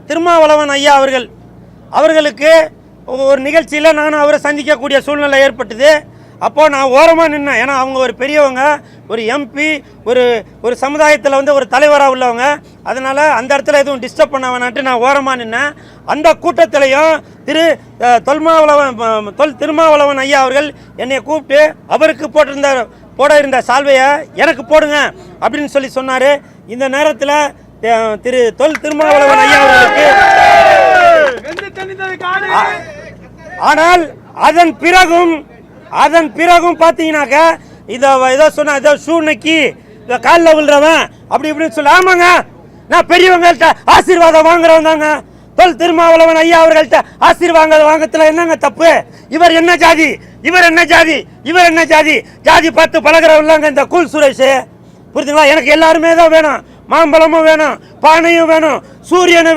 திருமாவளவன் ஐயா அவர்களுக்கு ஒரு நிகழ்ச்சியில் நானும் அவரை சந்திக்கக்கூடிய சூழ்நிலை ஏற்பட்டது. அப்போது நான் ஓரமாக நின்னேன். ஏன்னா அவங்க ஒரு பெரியவங்க, ஒரு எம்பி, ஒரு சமுதாயத்தில் ஒரு தலைவராக உள்ளவங்க. அதனால் அந்த இடத்துல எதுவும் டிஸ்டர்ப் பண்ண வேணான்ட்டு நான் ஓரமாக நின்னேன். அந்த கூட்டத்திலையும் திருமாவளவன் ஐயா அவர்கள் என்னை கூப்பிட்டு அவருக்கு போட இருந்த சால்வையை எனக்கு போடுங்க அப்படின்னு சொல்லி சொன்னார். இந்த நேரத்தில் திருமாவளவன் ஐயா அவர்களுக்கு ஆனால் அதன் பிறகும் பார்த்தீங்கன்னாக்கா இதை சொன்ன ஏதோ ஷூனைக்கு காலில் விழுறவன் அப்படி இப்படின்னு சொல்லி, ஆமாங்க நான் பெரியவங்கள்ட்ட ஆசீர்வாதம் வாங்குறவன் தாங்க. திருமாவளவன் ஐயா அவர்கள்ட்ட ஆசீர்வாதம் வாங்கத்துல என்னங்க தப்பு? இவர் என்ன ஜாதி, இவர் என்ன ஜாதி, இவர் என்ன ஜாதி, ஜாதி பார்த்து பழகிறவங்க இந்த கூல் சுரேஷ். புரியுதுங்களா? எனக்கு எல்லாருமே தான் வேணும். மாம்பழமும் வேணும், பானையும் வேணும், சூரியனும் வேணும்.